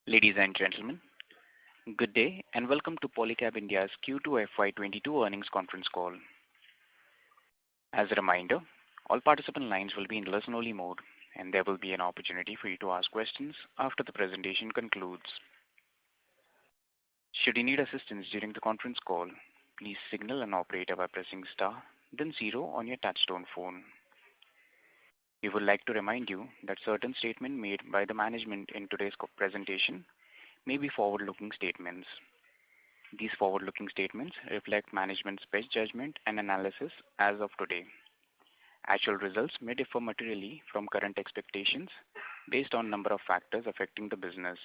Ladies and gentlemen, good day and welcome to Polycab India's Q2 FY22 earnings conference call. As a reminder, all participant lines will be in listen-only mode, and there will be an opportunity for you to ask questions after the presentation concludes. Should you need assistance during the conference call, please signal an operator by pressing star, then 0 on your touchtone phone. We would like to remind you that certain statements made by the management in today's presentation may be forward-looking statements. These forward-looking statements reflect management's best judgment and analysis as of today. Actual results may differ materially from current expectations based on a number of factors affecting the business.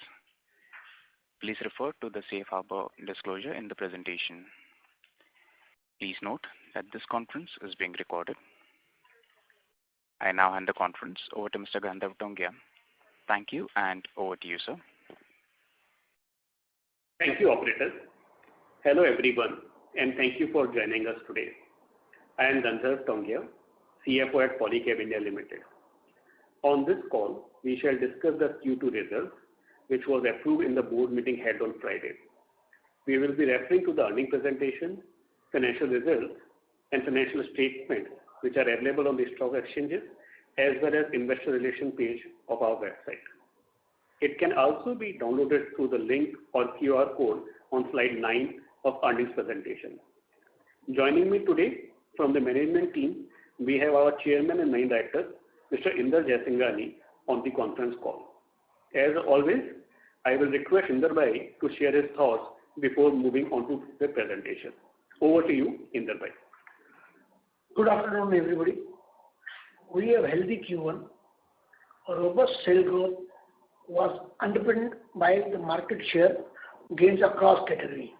Please refer to the safe harbor disclosure in the presentation. Please note that this conference is being recorded. I now hand the conference over to Mr. Gandharv Tongia. Thank you, and over to you, sir. Thank you, operator. Hello, everyone, and thank you for joining us today. I am Gandharv Tongia, CFO at Polycab India Limited. On this call, we shall discuss the Q2 results, which was approved in the board meeting held on Friday. We will be referring to the earnings presentation, financial results, and financial statements, which are available on the stock exchanges as well as investor relation page of our website. It can also be downloaded through the link or QR code on slide 9 of earnings presentation. Joining me today from the management team, we have our Chairman and Managing Director, Mr. Inder Jaisinghani, on the conference call. As always, I will request Inder Bhai to share his thoughts before moving on to the presentation. Over to you, Inder Bhai. Good afternoon, everybody. We have healthy Q1. A robust sales growth was underpinned by the market share gains across categories.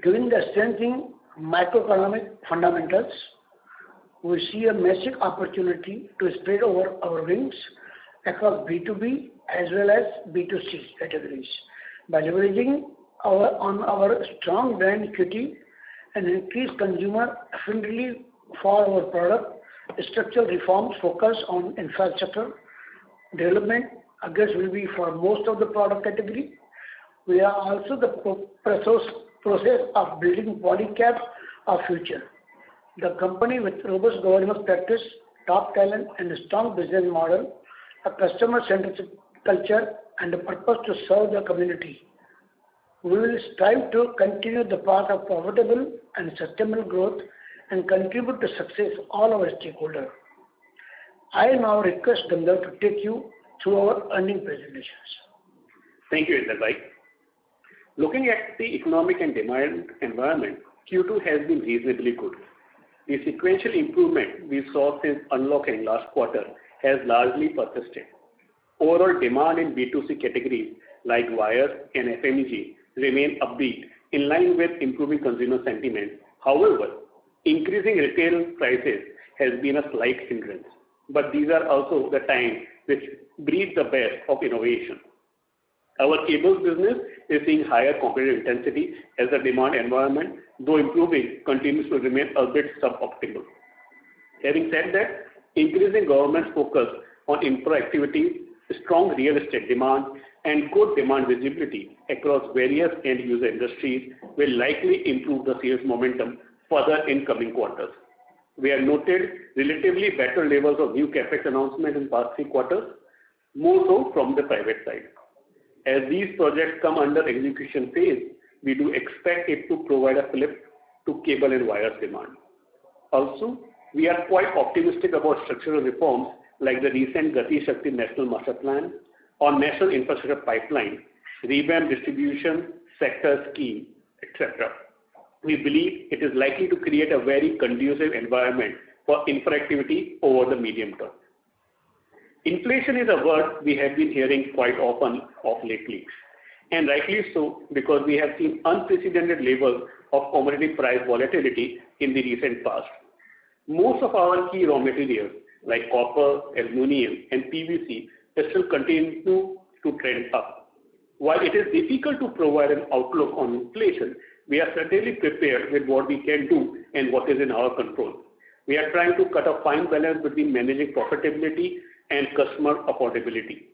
Given the strengthening macroeconomic fundamentals, we see a massive opportunity to spread over our wings across B2B as well as B2C categories by leveraging on our strong brand equity and increased consumer affinity for our product. Structural reforms focus on infrastructure development, I guess, will be for most of the product category. We are also the process of building Polycab of future. The company with robust governance practice, top talent, and a strong business model, a customer-centric culture, and a purpose to serve the community. We will strive to continue the path of profitable and sustainable growth and contribute to success of all our stakeholders. I now request Gandharv to take you through our earnings presentations. Thank you, Inder Bhai. Looking at the economic and demand environment, Q2 has been reasonably good. The sequential improvement we saw since unlocking last quarter has largely persisted. Overall demand in B2C categories like wires and FMEG remain upbeat in line with improving consumer sentiment. However, increasing retail prices has been a slight hindrance, but these are also the times which breed the best of innovation. Our cables business is seeing higher competitive intensity as the demand environment, though improving, continues to remain a bit suboptimal. Having said that, increasing government focus on infra activities, strong real estate demand, and good demand visibility across various end-user industries will likely improve the sales momentum further in coming quarters. We have noted relatively better levels of new capex announcements in past 3 quarters, more so from the private side. As these projects come under execution phase, we do expect it to provide a flip to cable and wires demand. Also, we are quite optimistic about structural reforms like the recent Gati Shakti National Master Plan or National Infrastructure Pipeline, revamped distribution sector scheme, etc. We believe it is likely to create a very conducive environment for infra activity over the medium term. Inflation is a word we have been hearing quite often of lately, and rightly so, because we have seen unprecedented levels of commodity price volatility in the recent past. Most of our key raw materials like copper, aluminum, and PVC still continue to trend up. While it is difficult to provide an outlook on inflation, we are certainly prepared with what we can do and what is in our control. We are trying to cut a fine balance between managing profitability and customer affordability.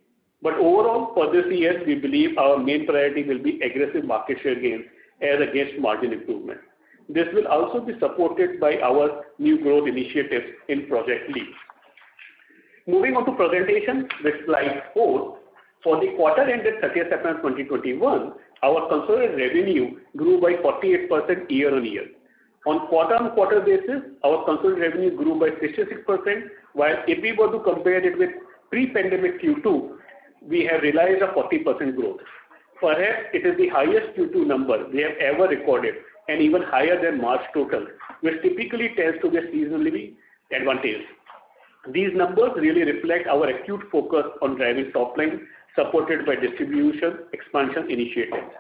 But overall, for this year, we believe our main priority will be aggressive market share gains as against margin improvement. This will also be supported by our new growth initiatives in Project Leap. Moving on to presentation with slide 4. For the quarter ended 30th September 2021, our consolidated revenue grew by 48% year-on-year. On quarter-on-quarter basis, our consolidated revenue grew by 66%, while if we were to compare it with pre-pandemic Q2, we have realized a 40% growth. Perhaps it is the highest Q2 number we have ever recorded and even higher than March total, which typically tends to be seasonally advantageous. These numbers really reflect our acute focus on driving top line, supported by distribution expansion initiatives.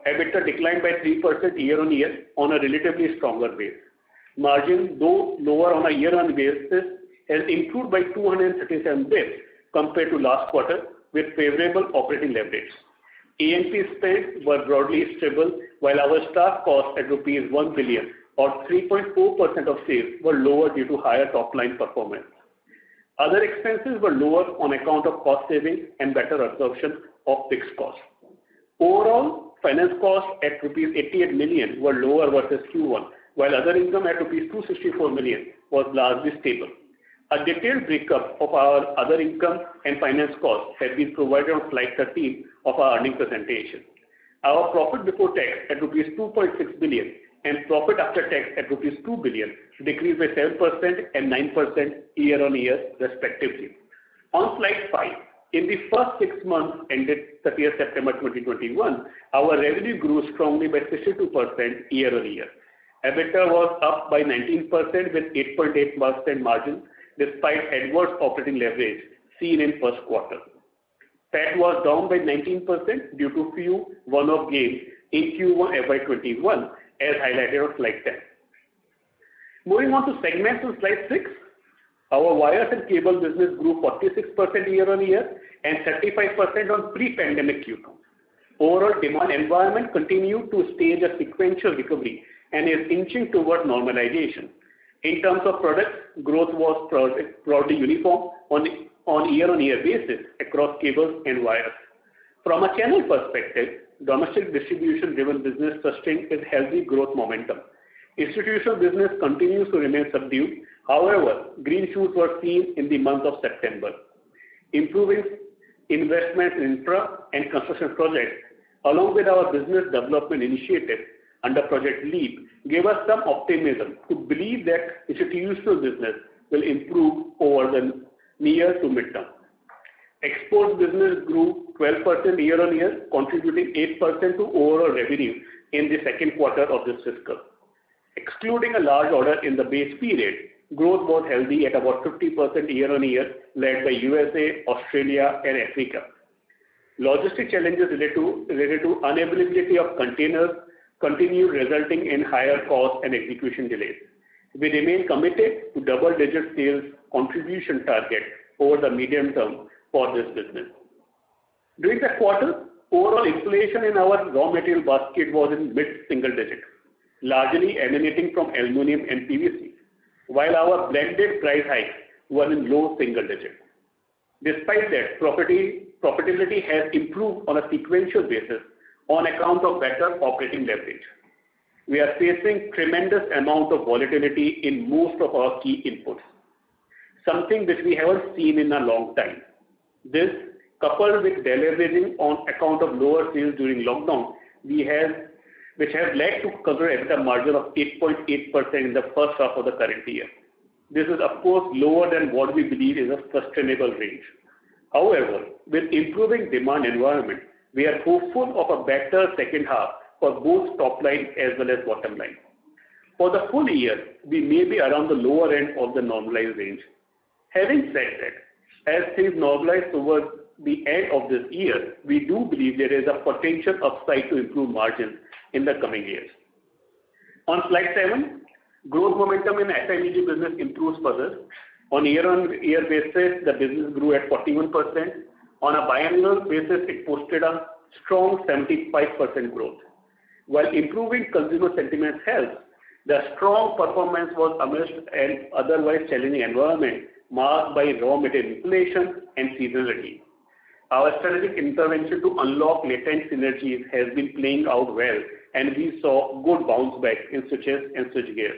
EBITDA declined by 3% year-on-year on a relatively stronger base. Margin, though lower on a year-on-year basis, has improved by 237 basis compared to last quarter with favorable operating leverage. A&P spends were broadly stable, while our staff costs at rupees 1 billion or 3.4% of sales were lower due to higher top-line performance. Other expenses were lower on account of cost savings and better absorption of fixed costs. Overall, finance costs at rupees 88 million were lower versus Q1, while other income at rupees 264 million was largely stable. A detailed breakup of our other income and finance costs has been provided on slide 13 of our earnings presentation. Our profit before tax at rupees 2.6 billion and profit after tax at rupees 2 billion decreased by 7% and 9% year-on-year respectively. On slide 5, in the first 6 months ended 30th September 2021, our revenue grew strongly by 62% year-on-year. EBITDA was up by 19% with 8.8% margin despite adverse operating leverage seen in first quarter. PAT was down by 19% due to few one-off gains in Q1 FY21 as highlighted on slide 10. Moving on to segments on slide 6, our wires and cable business grew 46% year-on-year and 35% on pre-pandemic Q2. Overall demand environment continued to stage a sequential recovery and is inching toward normalization. In terms of products, growth was broadly uniform on year-on-year basis across cables and wires. From a channel perspective, domestic distribution-driven business sustained its healthy growth momentum. Institutional business continues to remain subdued. However, green shoots were seen in the month of September. Improving investments in infra and construction projects, along with our business development initiative under Project Leap, gave us some optimism to believe that institutional business will improve over the near to midterm. Export business grew 12% year-on-year, contributing 8% to overall revenue in the second quarter of this fiscal. Excluding a large order in the base period, growth was healthy at about 50% year-on-year, led by USA, Australia, and Africa. Logistic challenges related to unavailability of containers continued, resulting in higher costs and execution delays. We remain committed to double-digit sales contribution target over the medium term for this business. During the quarter, overall inflation in our raw material basket was in mid-single digit, largely emanating from aluminum and PVC, while our blended price hikes were in low single digit. Despite that, profitability has improved on a sequential basis on account of better operating leverage. We are facing tremendous amount of volatility in most of our key inputs, something which we haven't seen in a long time. This, coupled with deleveraging on account of lower sales during lockdown, which has led to consolidated EBITDA margin of 8.8% in the first half of the current year. This is of course lower than what we believe is a sustainable range. However, with improving demand environment, we are hopeful of a better second half for both top line as well as bottom line. For the full year, we may be around the lower end of the normalized range. Having said that, as things normalize towards the end of this year, we do believe there is a potential upside to improve margins in the coming years. On slide 7, growth momentum in FY22 business improves further. On year-on-year basis, the business grew at 41%. On a biannual basis, it posted a strong 75% growth. While improving consumer sentiment helps, the strong performance was amidst an otherwise challenging environment marked by raw material inflation and seasonality. Our strategic intervention to unlock latent synergies has been playing out well, and we saw good bounce back in switches and switchgear.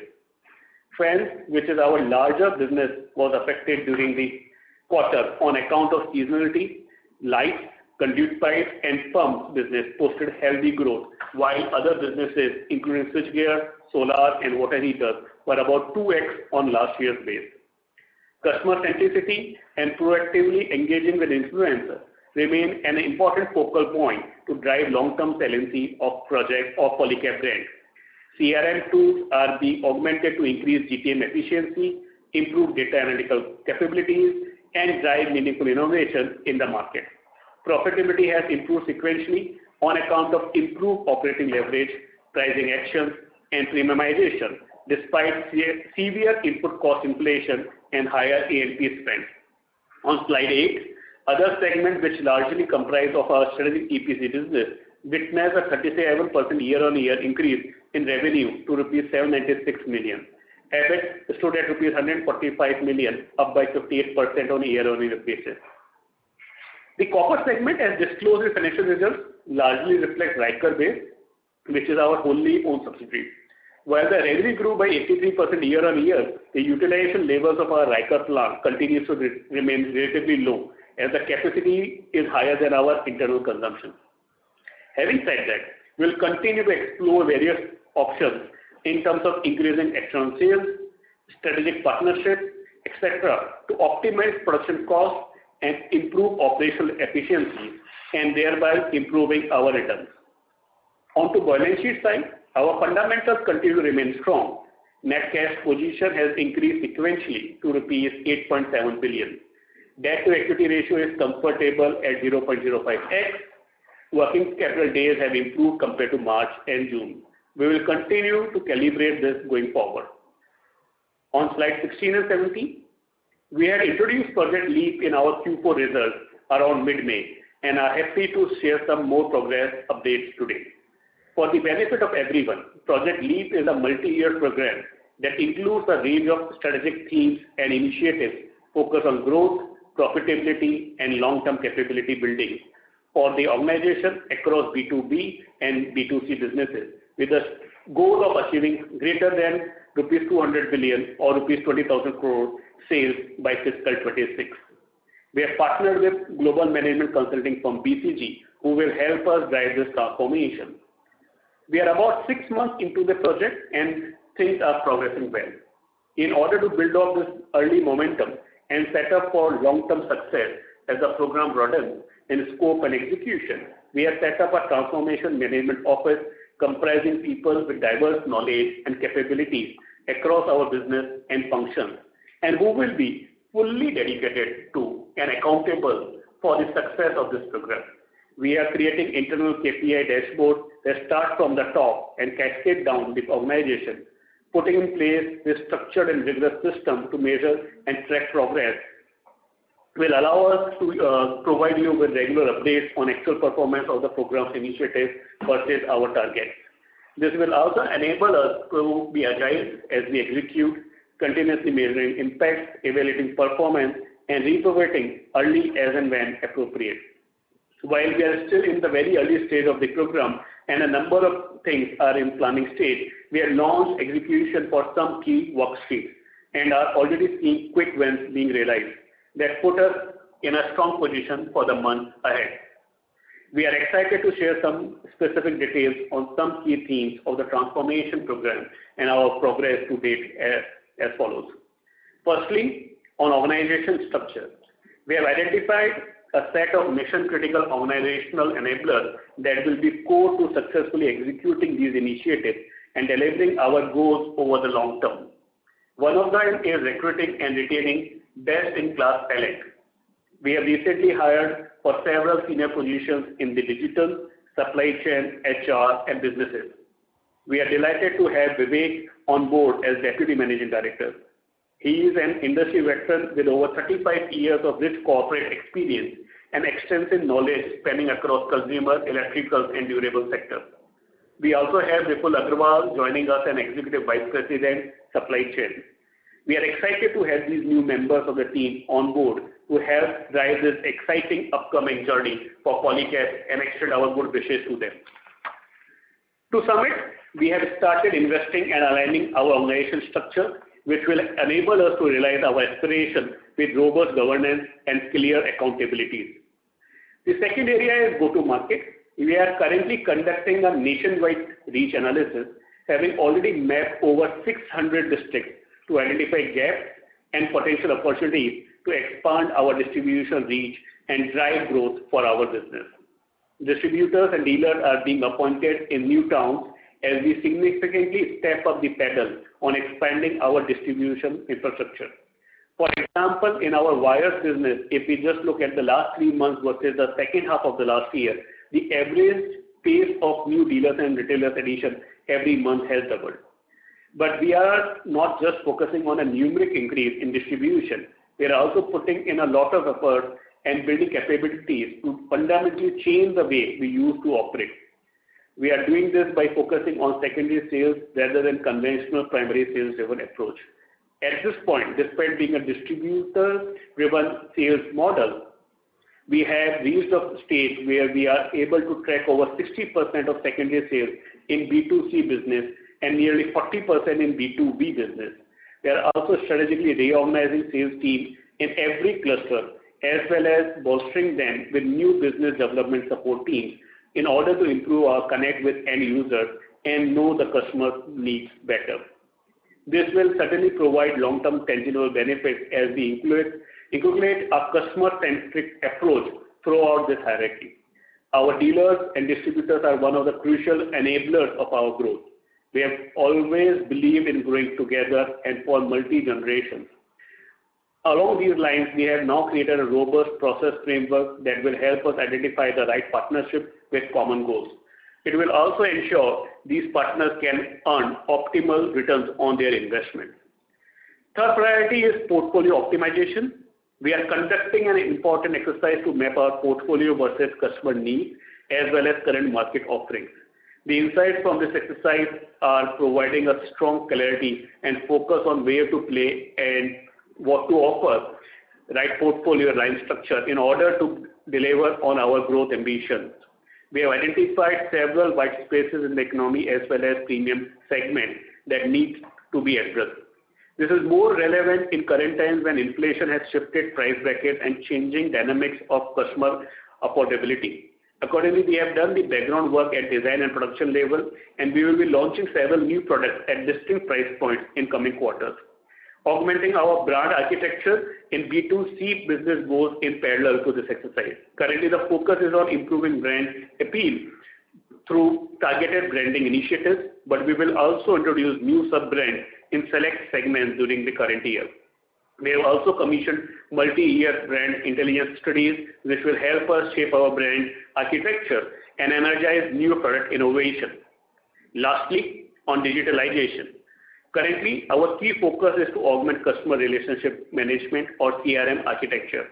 Fans, which is our larger business, was affected during the quarter on account of seasonality. Lights, conduit pipes, and pumps business posted healthy growth, while other businesses, including switchgear, solar, and water heaters, were about 2x on last year's base. Customer centricity and proactively engaging with influencers remain an important focal point to drive long-term saliency of projects of Polycab brand. CRM tools are being augmented to increase GTM efficiency, improve data analytical capabilities, and drive meaningful innovation in the market. Profitability has improved sequentially on account of improved operating leverage, pricing actions, and premiumization, despite severe input cost inflation and higher A&P spend. On slide 8, other segments which largely comprise of our strategic EPC business witnessed a 37% year-on-year increase in revenue to rupees 796 million. EBIT stood at rupees 145 million, up by 58% on a year-on-year basis. The copper segment, as disclosed in financial results, largely reflects Riker base, which is our wholly owned subsidiary. While the revenue grew by 83% year-on-year, the utilization levels of our Riker plant continues to remain relatively low, as the capacity is higher than our internal consumption. Having said that, we'll continue to explore various options in terms of increasing external sales, strategic partnerships, etc., to optimize production costs and improve operational efficiency, and thereby improving our returns. On to balance sheet side, our fundamentals continue to remain strong. Net cash position has increased sequentially to rupees 8.7 billion. Debt to equity ratio is comfortable at 0.05x. Working capital days have improved compared to March and June. We will continue to calibrate this going forward. On slide 16 and 17, we had introduced Project LEAP in our Q4 results around mid-May and are happy to share some more progress updates today. For the benefit of everyone, Project LEAP is a multi-year program that includes a range of strategic themes and initiatives focused on growth, profitability, and long-term capability building for the organization across B2B and B2C businesses, with the goal of achieving greater than rupees 200 billion or rupees 20,000 crore sales by fiscal 26. We have partnered with global management consulting firm BCG, who will help us drive this transformation. We are about 6 months into the project and things are progressing well. In order to build off this early momentum and set up for long-term success as the program broadens in scope and execution, we have set up a transformation management office comprising people with diverse knowledge and capabilities across our business and functions, and who will be fully dedicated to and accountable for the success of this program. We are creating internal KPI dashboards that start from the top and cascade down the organization, putting in place this structured and rigorous system to measure and track progress will allow us to provide you with regular updates on actual performance of the program's initiatives versus our targets. This will also enable us to be agile as we execute, continuously measuring impacts, evaluating performance, and repivoting early as and when appropriate. While we are still in the very early stage of the program and a number of things are in planning stage, we have launched execution for some key work streams and are already seeing quick wins being realized that put us in a strong position for the months ahead. We are excited to share some specific details on some key themes of the transformation program and our progress to date as follows. Firstly, on organization structure, we have identified a set of mission-critical organizational enablers that will be core to successfully executing these initiatives and delivering our goals over the long term. One of them is recruiting and retaining best-in-class talent. We have recently hired for several senior positions in the digital, supply chain, HR, and businesses. We are delighted to have Vivek on board as Deputy Managing Director. He is an industry veteran with over 35 years of rich corporate experience and extensive knowledge spanning across consumer, electrical, and durable sectors. We also have Vipul Agrawal joining us as Executive Vice President, Supply Chain. We are excited to have these new members of the team on board who help drive this exciting upcoming journey for Polycab and extend our good wishes to them. To sum it, we have started investing and aligning our organization structure, which will enable us to realize our aspiration with robust governance and clear accountabilities. The second area is go-to-market. We are currently conducting a nationwide reach analysis, having already mapped over 600 districts to identify gaps and potential opportunities to expand our distribution reach and drive growth for our business. Distributors and dealers are being appointed in new towns as we significantly step up the pedal on expanding our distribution infrastructure. For example, in our wires business, if we just look at the last 3 months versus the second half of the last year, the average pace of new dealers and retailers addition every month has doubled. But we are not just focusing on a numeric increase in distribution. We are also putting in a lot of effort and building capabilities to fundamentally change the way we used to operate. We are doing this by focusing on secondary sales rather than conventional primary sales-driven approach. At this point, despite being a distributor-driven sales model, we have reached a stage where we are able to track over 60% of secondary sales in B2C business and nearly 40% in B2B business. We are also strategically reorganizing sales teams in every cluster as well as bolstering them with new business development support teams in order to improve our connect with end users and know the customer needs better. This will certainly provide long-term tangible benefits as we inculcate a customer-centric approach throughout this hierarchy. Our dealers and distributors are one of the crucial enablers of our growth. We have always believed in growing together and for multi-generations. Along these lines, we have now created a robust process framework that will help us identify the right partnership with common goals. It will also ensure these partners can earn optimal returns on their investment. Third priority is portfolio optimization. We are conducting an important exercise to map our portfolio versus customer needs as well as current market offerings. The insights from this exercise are providing us strong clarity and focus on where to play and what to offer, right portfolio line structure in order to deliver on our growth ambitions. We have identified several white spaces in the economy as well as premium segments that need to be addressed. This is more relevant in current times when inflation has shifted price brackets and changing dynamics of customer affordability. Accordingly, we have done the background work at design and production level, and we will be launching several new products at distinct price points in coming quarters. Augmenting our brand architecture in B2C business goes in parallel to this exercise. Currently, the focus is on improving brand appeal through targeted branding initiatives, but we will also introduce new sub-brands in select segments during the current year. We have also commissioned multi-year brand intelligence studies, which will help us shape our brand architecture and energize new product innovation. Lastly, on digitalization. Currently, our key focus is to augment customer relationship management or CRM architecture.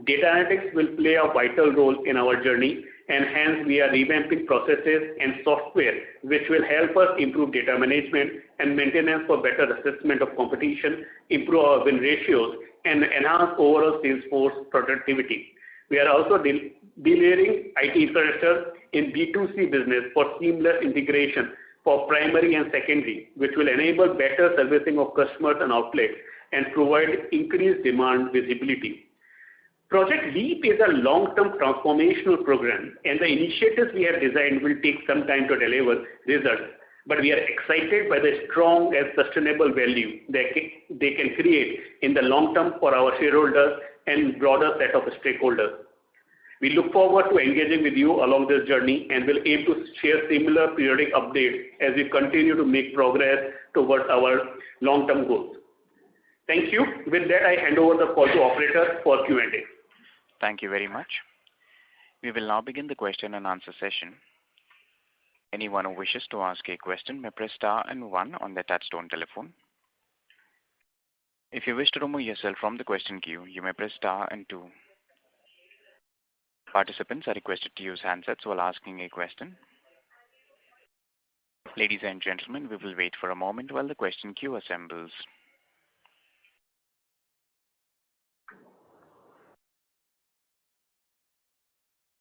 Data analytics will play a vital role in our journey, and hence we are revamping processes and software which will help us improve data management and maintenance for better assessment of competition, improve our win ratios, and enhance overall sales force productivity. We are also delayering IT infrastructure in B2C business for seamless integration for primary and secondary, which will enable better servicing of customers and outlets and provide increased demand visibility. Project LEAP is a long-term transformational program, and the initiatives we have designed will take some time to deliver results, but we are excited by the strong and sustainable value they can create in the long term for our shareholders and broader set of stakeholders. We look forward to engaging with you along this journey and will aim to share similar periodic updates as we continue to make progress towards our long-term goals. Thank you. With that, I hand over the call to operator for Q&A. Thank you very much. We will now begin the question and answer session. Anyone who wishes to ask a question may press star and 1 on their touchtone telephone. If you wish to remove yourself from the question queue, you may press star and 2. Participants are requested to use handsets while asking a question. Ladies and gentlemen, we will wait for a moment while the question queue assembles.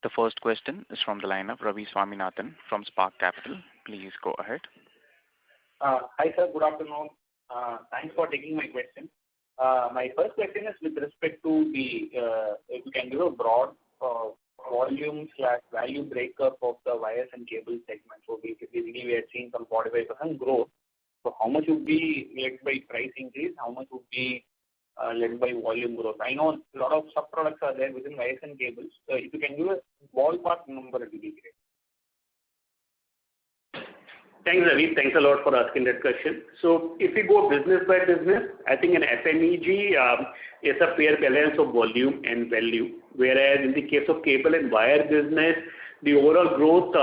The first question is from the line of Ravi Swaminathan from Spark Capital. Please go ahead. Hi, sir. Good afternoon. Thanks for taking my question. My first question is with respect to the, if you can give a broad volume/value breakup of the wires and cable segment. So basically, we had seen some 45% growth. So how much would be led by price increase? How much would be led by volume growth? I know a lot of sub-products are there within wires and cables. So if you can give a ballpark number, it would be great. Thanks, Ravi. Thanks a lot for asking that question. So if we go business by business, I think in FMEG, it's a fair balance of volume and value. Whereas in the case of cable and wire business, the overall growth,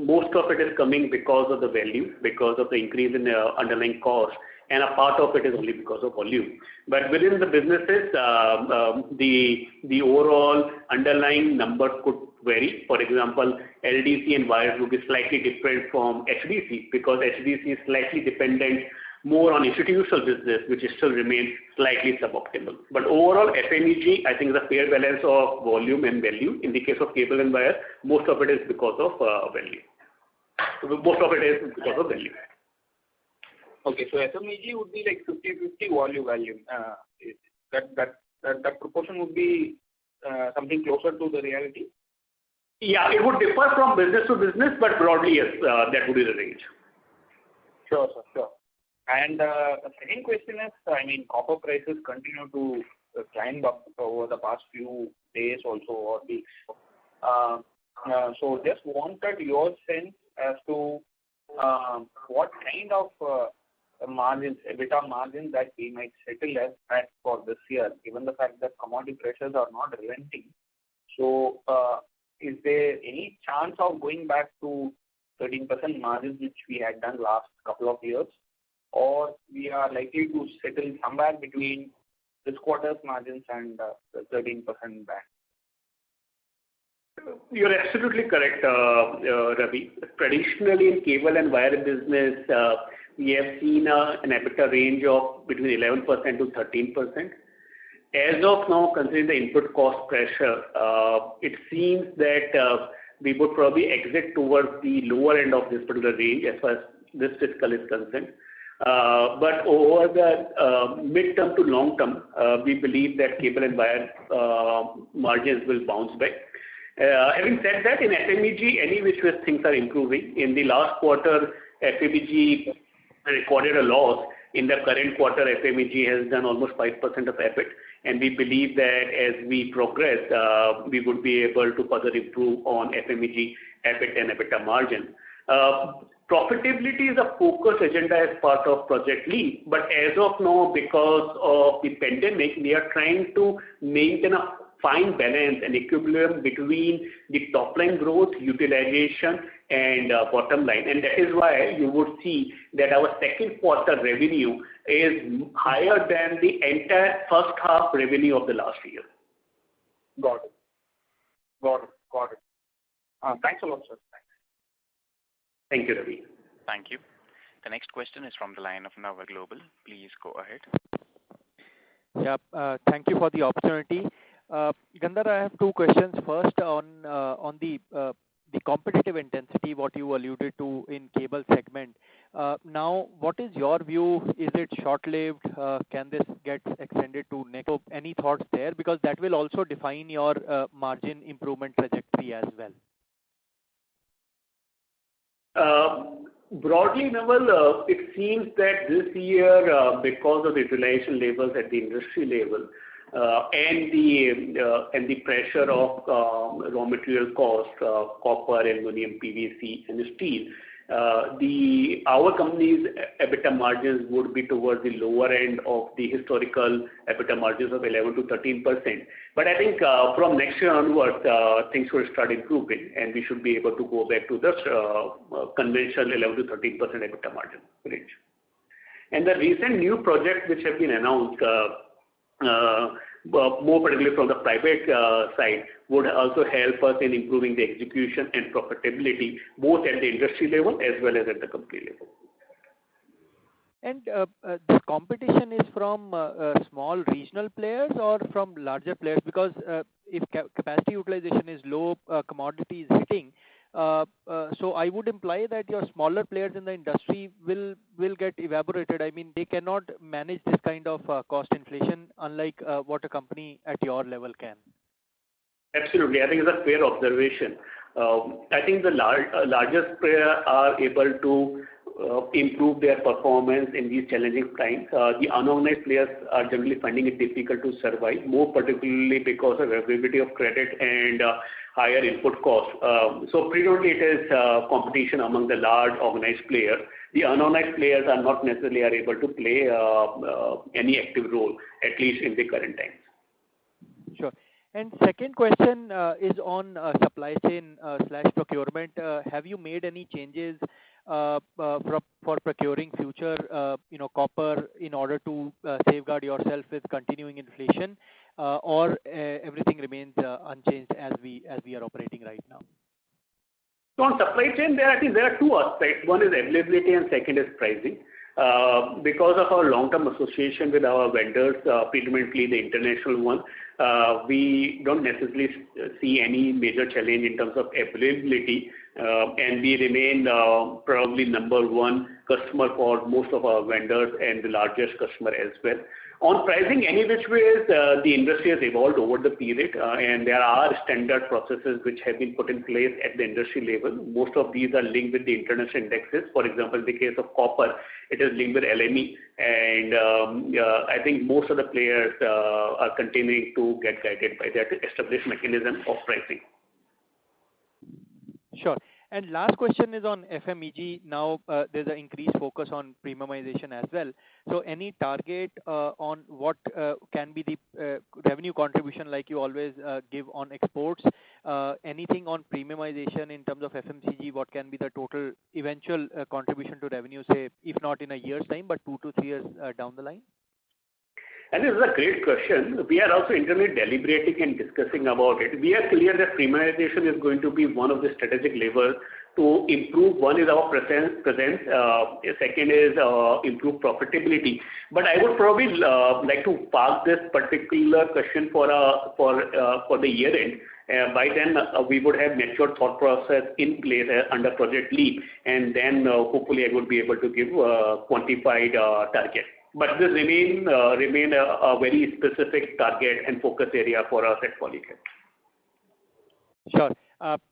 most of it is coming because of the value, because of the increase in the underlying cost, and a part of it is only because of volume. But within the businesses, the overall underlying number could vary. For example, LDC and wires will be slightly different from HDC because HDC is slightly dependent more on institutional business, which still remains slightly suboptimal. But overall, FMEG, I think, is a fair balance of volume and value. In the case of cable and wire, most of it is because of value. Most of it is because of value. Okay, so FMEG would be like 50-50 value. That proportion would be something closer to the reality? Yeah, it would differ from business to business, but broadly, yes, that would be the range. Sure, sir, sure. And the second question is, I mean, copper prices continue to climb up over the past few days also or weeks. So just wanted your sense as to what kind of margins, EBITDA margins that we might settle at for this year, given the fact that commodity pressures are not relenting. So is there any chance of going back to 13% margins which we had done last couple of years, or we are likely to settle somewhere between this quarter's margins and the 13% back? You're absolutely correct, Ravi. Traditionally, in cable and wire business, we have seen an EBITDA range of between 11% to 13%. As of now, considering the input cost pressure, it seems that we would probably exit towards the lower end of this particular range as far as this fiscal is concerned. But over the mid-term to long term, we believe that cable and wire margins will bounce back. Having said that, in FMEG, any which way things are improving. In the last quarter, FMEG recorded a loss. In the current quarter, FMEG has done almost 5% of EBIT, and we believe that as we progress, we would be able to further improve on FMEG EBIT and EBITDA margin. Profitability is a focus agenda as part of Project Leap, but as of now, because of the pandemic, we are trying to maintain a fine balance and equilibrium between the top line growth, utilization, and bottom line. And that is why you would see that our second quarter revenue is higher than the entire first half revenue of the last year. Got it. Thanks a lot, sir. Thanks. Thank you, Ravi. Thank you. The next question is from the line of Nava Global. Please go ahead. Yeah, thank you for the opportunity. Gandhar, I have two questions. First, on the competitive intensity, what you alluded to in cable segment. Now, what is your view? Is it short-lived? Can this get extended to next? So any thoughts there? Because that will also define your margin improvement trajectory as well. Broadly, Naval, it seems that this year, because of the utilization levels at the industry level, and the pressure of raw material cost, copper, aluminum, PVC, and steel, our company's EBITDA margins would be towards the lower end of the historical EBITDA margins of 11 to 13%. But I think from next year onwards, things will start improving, and we should be able to go back to the conventional 11 to 13% EBITDA margin range. And the recent new projects which have been announced, more particularly from the private side, would also help us in improving the execution and profitability, both at the industry level as well as at the company level. And this competition is from small regional players or from larger players? Because if capacity utilization is low, commodity is hitting, so I would imply that your smaller players in the industry will get evaporated. I mean, they cannot manage this kind of cost inflation, unlike what a company at your level can. Absolutely. I think it's a fair observation. I think the largest players are able to improve their performance in these challenging times. The unorganized players are generally finding it difficult to survive, more particularly because of availability of credit and higher input costs. So predominantly it is competition among the large organized players. The unorganized players are not necessarily are able to play any active role, at least in the current times. Sure. And second question is on supply chain slash procurement. Have you made any changes for procuring future, copper in order to safeguard yourself with continuing inflation, or everything remains unchanged as we are operating right now? So on supply chain, I think there are two aspects. One is availability and second is pricing. Because of our long-term association with our vendors, predominantly the international one, we don't necessarily see any major challenge in terms of availability, and we remain probably number one customer for most of our vendors and the largest customer as well. On pricing, any which ways, the industry has evolved over the period, and there are standard processes which have been put in place at the industry level. Most of these are linked with the international indexes. For example, in the case of copper, it is linked with LME, and I think most of the players are continuing to get guided by that established mechanism of pricing. Sure. And last question is on FMEG. Now there's an increased focus on premiumization as well. So any target on what can be the revenue contribution, like you always give on exports? Anything on premiumization in terms of FMCG? What can be the total eventual contribution to revenue, say, if not in a year's time, but 2 to 3 years down the line? And this is a great question. We are also internally deliberating and discussing about it. We are clear that premiumization is going to be one of the strategic levers to improve. One is our presence. Second is improve profitability. But I would probably like to park this particular question for the year end. By then, we would have matured thought process in place under Project Leap, and then hopefully I would be able to give quantified target. But this remain a very specific target and focus area for us at Polycab. Sure.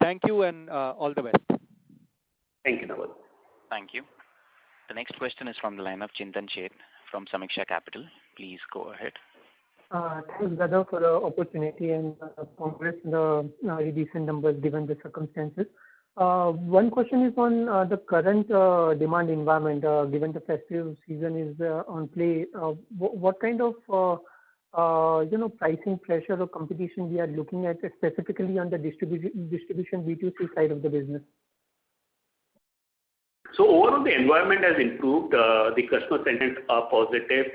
Thank you and all the best. Thank you, Nawal. Thank you. The next question is from the line of Chintan Sheth from Samiksha Capital. Please go ahead. Thanks, brother, for the opportunity and congrats on the very decent numbers given the circumstances. One question is on the current demand environment, given the festive season is on play. What kind of pricing pressure or competition we are looking at, specifically on the distribution B2C side of the business? So overall, the environment has improved. The customer sentiments are positive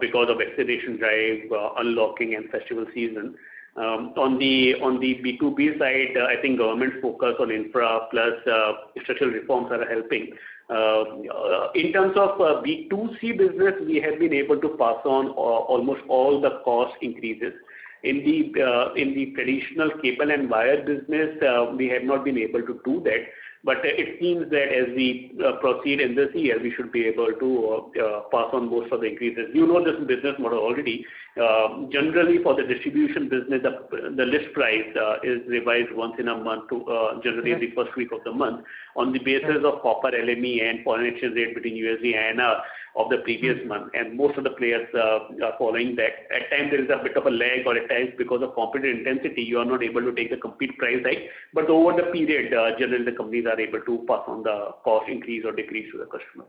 because of vaccination drive, unlocking, and festival season. On the B2B side, I think government focus on infra plus structural reforms are helping. In terms of B2C business, we have been able to pass on almost all the cost increases. In the traditional cable and wire business, we have not been able to do that. But it seems that as we proceed in this year, we should be able to pass on most of the increases. You know this business model already. Generally, for the distribution business, the list price is revised once in a month, generally in the first week of the month, on the basis of copper, LME, and foreign exchange rate between USD and INR of the previous month. And most of the players are following that. At times, there is a bit of a lag, or at times, because of competitive intensity, you are not able to take the complete price hike. But over the period, generally, the companies are able to pass on the cost increase or decrease to the customer.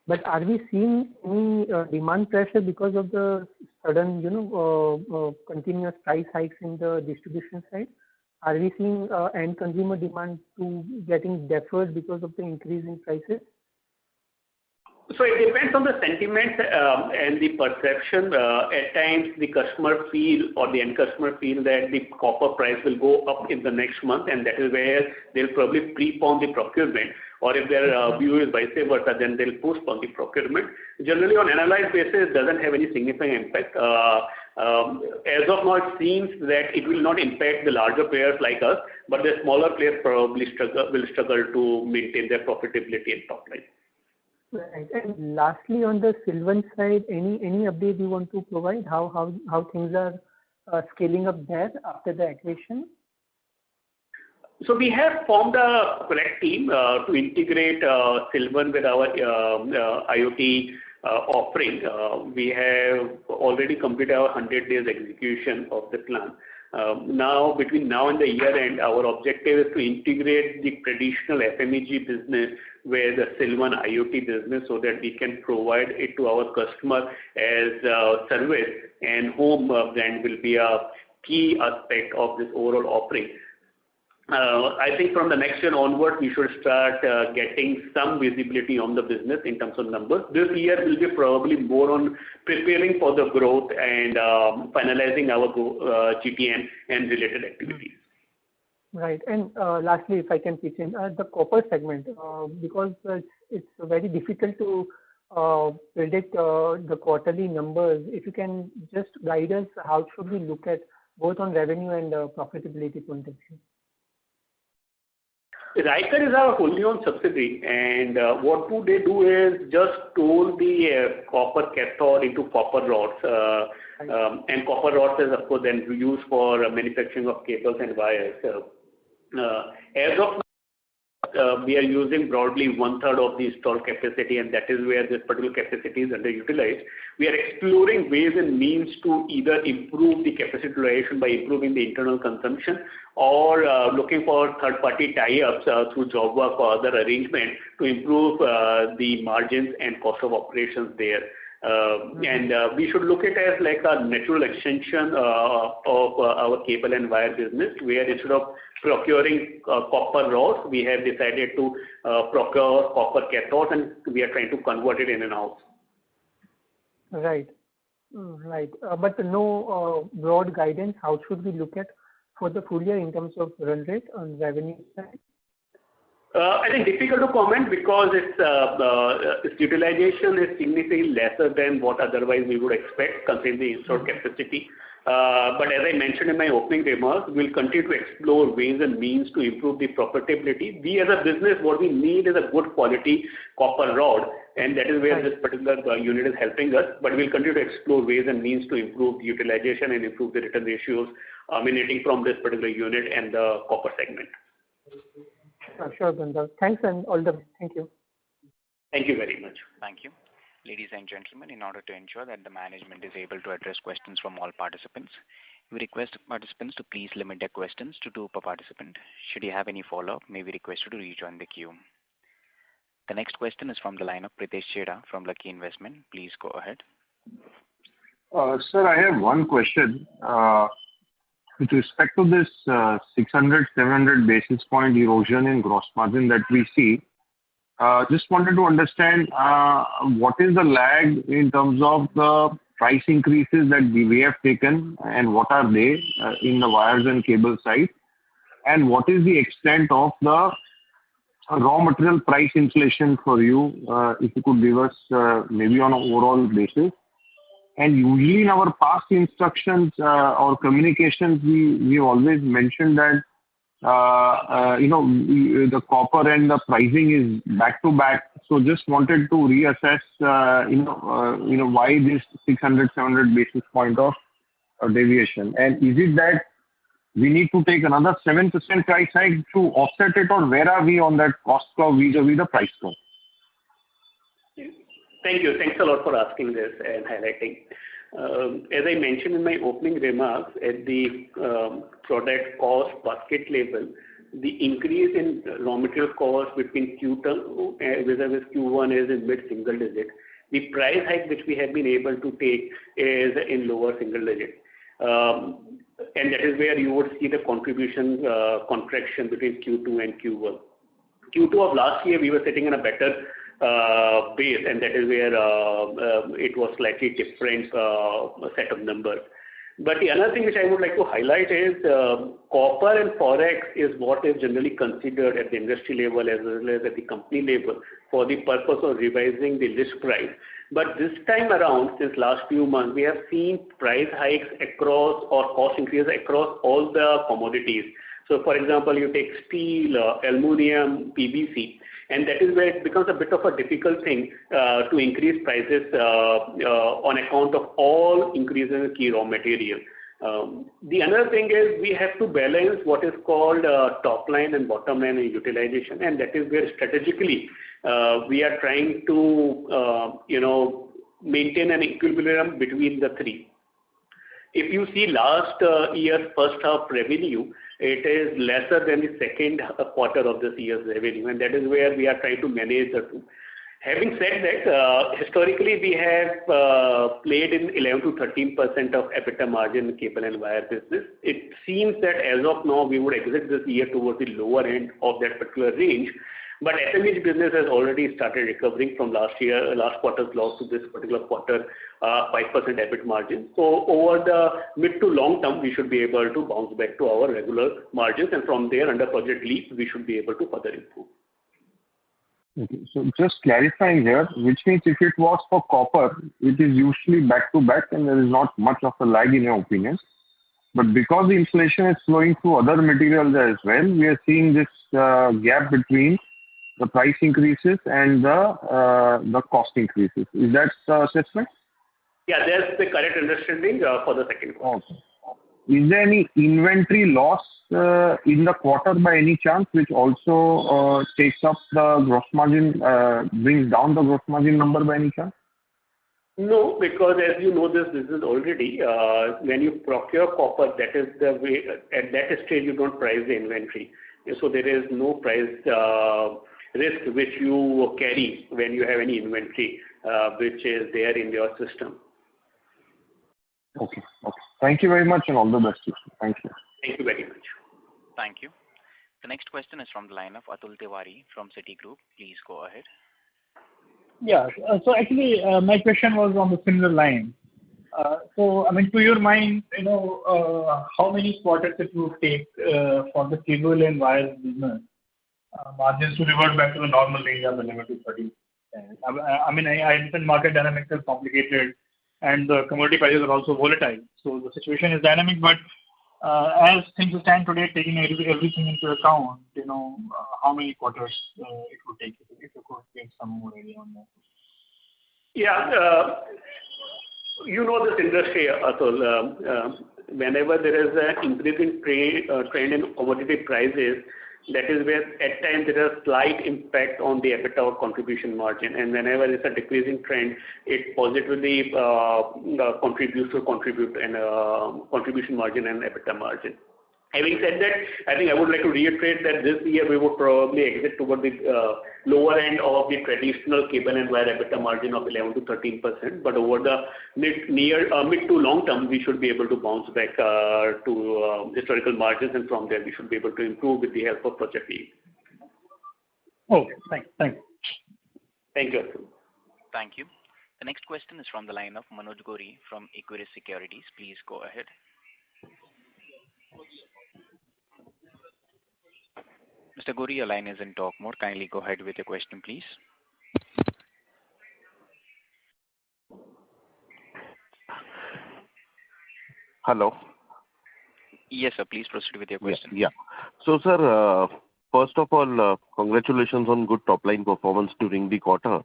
But are we seeing any demand pressure because of the sudden, continuous price hikes in the distribution side? Are we seeing end consumer demand to getting deferred because of the increase in prices? So it depends on the sentiment and the perception. At times, the customer feel or the end customer feel that the copper price will go up in the next month, and that is where they'll probably prepone the procurement. Or if their view is vice versa, then they'll postpone the procurement. Generally, on analyzed basis, it doesn't have any significant impact. As of now, it seems that it will not impact the larger players like us, but the smaller players probably will struggle to maintain their profitability and top line. Right. And lastly, on the Silvan side, any update you want to provide? How things are scaling up there after the acquisition? So we have formed a correct team to integrate Silvan with our IoT offering. We have already completed our 100 days execution of the plan. Now, between now and the year end, our objective is to integrate the traditional FMEG business with the Silvan IoT business so that we can provide it to our customer as service, and home brand will be a key aspect of this overall offering. I think from the next year onward, we should start getting some visibility on the business in terms of numbers. This year will be probably more on preparing for the growth and finalizing our GTM and related activities. Right. And lastly, if I can pitch in, the copper segment, because it's very difficult to predict the quarterly numbers. If you can just guide us, how should we look at both on revenue and profitability point of view? Riker is our wholly owned subsidiary, and what do they do is just toll the copper cathode into copper rods, and copper rods is of course then used for manufacturing of cables and wires. As of now, we are using broadly 1/3 of the installed capacity, and that is where this particular capacity is underutilized. We are exploring ways and means to either improve the capacity utilization by improving the internal consumption, or looking for third-party tie-ups through job work or other arrangement to improve the margins and cost of operations there. And we should look at it as like a natural extension of our cable and wire business, where instead of procuring copper rods, we have decided to procure copper cathodes, and we are trying to convert it in and out. Right. Right. But no broad guidance. How should we look at for the full year in terms of run rate on revenue side? I think difficult to comment because its utilization is significantly lesser than what otherwise we would expect considering the installed capacity. But as I mentioned in my opening remarks, we'll continue to explore ways and means to improve the profitability. We as a business, what we need is a good quality copper rod, and that is where this particular unit is helping us. But we'll continue to explore ways and means to improve the utilization and improve the return ratios emanating from this particular unit and the copper segment. Sure, Gandharv. Thanks and all the best. Thank you. Thank you very much. Thank you. Ladies and gentlemen, in order to ensure that the management is able to address questions from all participants, we request participants to please limit their questions to 2 per participant. Should you have any follow-up, may we request you to rejoin the queue. The next question is from the line of Pritesh Chheda from Lucky Investment. Please go ahead. Sir, I have one question. With respect to this 600-700 basis point erosion in gross margin that we see, just wanted to understand what is the lag in terms of the price increases that we have taken, and what are they in the wires and cable side, and what is the extent of the raw material price inflation for you, if you could give us maybe on an overall basis. And usually in our past instructions or communications, we always mentioned that the copper and the pricing is back to back. So just wanted to reassess why this 600-700 basis point of deviation, and is it that we need to take another 7% price hike to offset it, or where are we on that cost curve vis-a-vis the price curve? Thank you. Thanks a lot for asking this and highlighting. As I mentioned in my opening remarks, at the product cost basket level, the increase in raw material cost between Q2 vis-a-vis Q1 is in mid-single digit. The price hike which we have been able to take is in lower single digit. And that is where you would see the contribution contraction between Q2 and Q1. Q2 of last year, we were sitting in a better base, and that is where it was slightly different set of numbers. But the other thing which I would like to highlight is copper and forex is what is generally considered at the industry level as well as at the company level for the purpose of revising the list price. But this time around, since last few months, we have seen price hikes across or cost increases across all the commodities. So, for example, you take steel, aluminum, PVC, and that is where it becomes a bit of a difficult thing to increase prices on account of all increases in key raw material. The another thing is we have to balance what is called top line and bottom line utilization, and that is where strategically we are trying to maintain an equilibrium between the three. If you see last year's first half revenue, it is lesser than the second quarter of this year's revenue, and that is where we are trying to manage the two. Having said that, historically we have played in 11 to 13% of EBITDA margin in cable and wire business. It seems that as of now we would exit this year towards the lower end of that particular range. But FMEG business has already started recovering from last quarter's loss to this particular quarter, 5% EBIT margin. So over the mid to long term, we should be able to bounce back to our regular margins, and from there, under Project Leap, we should be able to further improve. Okay, so just clarifying here, which means if it was for copper, it is usually back to back and there is not much of a lag in your opinion. But because the inflation is flowing through other materials as well, we are seeing this gap between the price increases and the cost increases. Is that the assessment? Yeah, that's the correct understanding for the second quarter. Okay. Is there any inventory loss in the quarter by any chance, which also takes up the gross margin, brings down the gross margin number by any chance? No, because as you know this business already, when you procure copper, that is the way, at that stage you don't price the inventory. So there is no price risk which you carry when you have any inventory which is there in your system. Okay. Thank you very much and all the best. Thank you. Thank you very much. Thank you. The next question is from the line of Atul Tiwari from Citigroup. Please go ahead. Yeah. So actually, my question was on the similar line. So, I mean, to your mind, how many quarters it will take for the cable and wire business margins to revert back to the normal range of 11 to 30%? I mean, I understand market dynamics are complicated and the commodity prices are also volatile. So the situation is dynamic, but as things stand today, taking everything into account, how many quarters it would take? If you could give some more idea on that. Yeah, this industry, Atul. Whenever there is an increasing trend in commodity prices, that is where at times there is a slight impact on the EBITDA or contribution margin, and whenever it's a decreasing trend, it positively contributes to contribution margin and EBITDA margin. Having said that, I think I would like to reiterate that this year we would probably exit toward the lower end of the traditional cable and wire EBITDA margin of 11 to 13%. But over the mid to long term, we should be able to bounce back to historical margins, and from there we should be able to improve with the help of Project Leap. Okay, thanks. Thank you. Thank you. The next question is from the line of Manoj Gori from Equirus Securities. Please go ahead. Mr. Gori, your line is in talk mode. Kindly go ahead with your question, please. Hello. Yes, sir. Please proceed with your question. Yeah. So, sir, first of all, congratulations on good top-line performance during the quarter.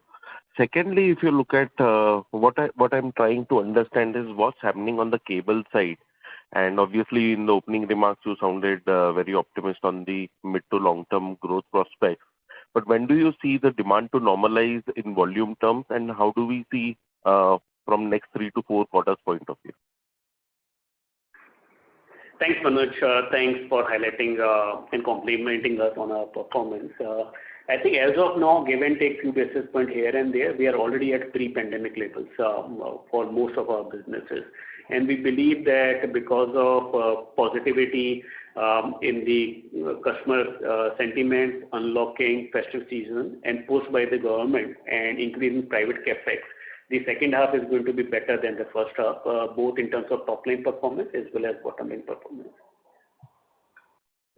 Secondly, if you look at what I'm trying to understand is what's happening on the cable side. And obviously, in the opening remarks, you sounded very optimistic on the mid to long-term growth prospects. But when do you see the demand to normalize in volume terms, and how do we see from next 3 to 4 quarters point of view? Thanks, Manoj. Thanks for highlighting and complimenting us on our performance. I think as of now, give and take few basis points here and there, we are already at pre-pandemic levels for most of our businesses. And we believe that because of positivity in the customer sentiment, unlocking festive season, and push by the government and increasing private capex. The second half is going to be better than the first half, both in terms of top line performance as well as bottom line performance.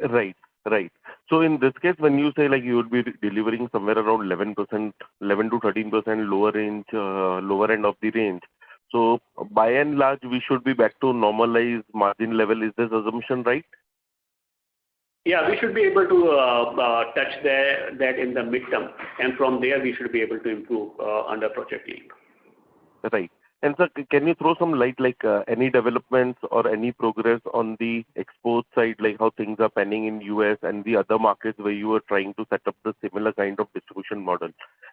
Right. Right. So in this case, when you say like you would be delivering somewhere around 11%, 11 to 13% lower range, lower end of the range. So by and large, we should be back to normalized margin level. Is this assumption right? Yeah, we should be able to touch that in the midterm, and from there we should be able to improve under Project Leap. Right. And sir, can you throw some light, like any developments or any progress on the export side, like how things are panning in US and the other markets where you are trying to set up the similar kind of distribution model?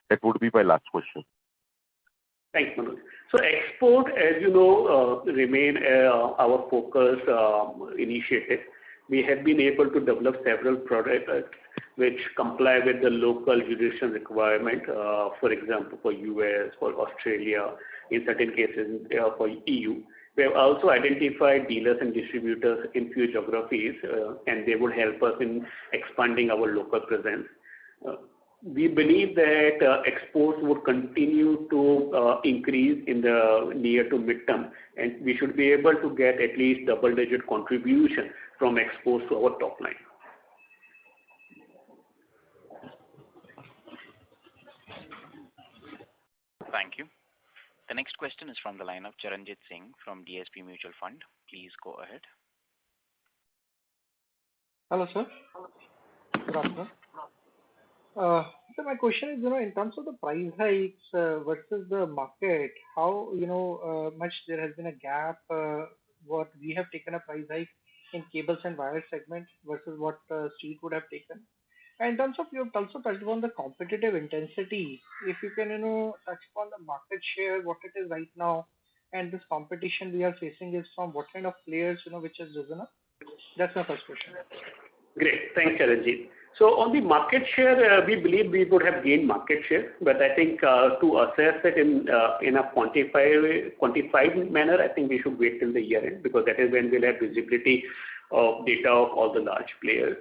That would be my last question. Thanks, Manoj. So export, as you know, remain our focus initiative. We have been able to develop several products which comply with the local jurisdiction requirement, for example, for US, for Australia, in certain cases for EU. We have also identified dealers and distributors in few geographies, and they would help us in expanding our local presence. We believe that exports would continue to increase in the near to midterm, and we should be able to get at least double-digit contribution from exports to our top line. Thank you. The next question is from the line of Charanjit Singh from DSP Mutual Fund. Please go ahead. Hello, sir. Good afternoon. So my question is, in terms of the price hikes versus the market, how, much there has been a gap, what we have taken a price hike in cables and wires segment versus what Street would have taken. And in terms of, you have also touched upon the competitive intensity. If you can, touch upon the market share, what it is right now, and this competition we are facing is from what kind of players, which has risen up. That's my first question. Great. Thanks, Charanjit. So on the market share, we believe we would have gained market share, but I think to assess it in a quantified manner, I think we should wait till the year end, because that is when we'll have visibility of data of all the large players.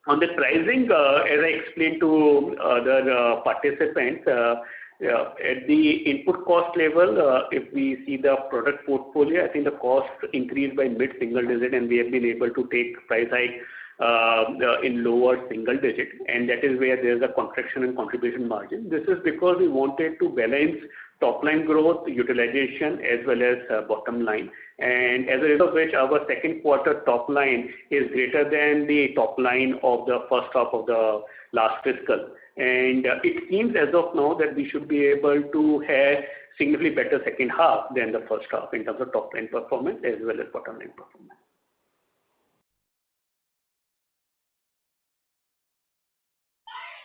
On the pricing, as I explained to other participants, at the input cost level, if we see the product portfolio, I think the cost increased by mid-single digit, and we have been able to take price hike in lower single digit, and that is where there is a contraction in contribution margin. This is because we wanted to balance top line growth, utilization, as well as bottom line. And as a result of which, our second quarter top line is greater than the top line of the first half of the last fiscal. And it seems as of now that we should be able to have significantly better second half than the first half in terms of top line performance as well as bottom line performance.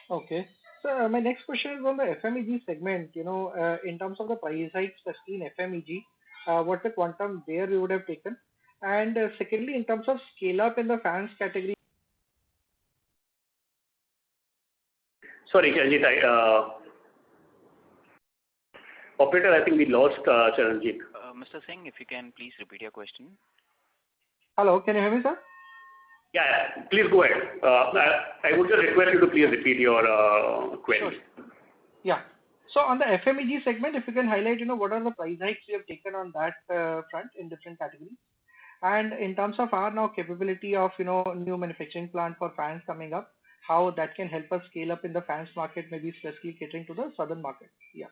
Okay. So my next question is on the FMEG segment. In terms of the price hikes, especially in FMEG, what's the quantum there we would have taken? And secondly, in terms of scale up in the fans category. Sorry, Charanjit, operator, I think we lost Charanjit. Mr. Singh, if you can please repeat your question. Hello, can you hear me, sir? Yeah, please go ahead. I would just request you to please repeat your query. Sure. Yeah. So on the FMEG segment, if you can highlight, what are the price hikes we have taken on that front in different categories? And in terms of our now capability of, new manufacturing plant for fans coming up, how that can help us scale up in the fans market, maybe specifically catering to the southern market. Yeah.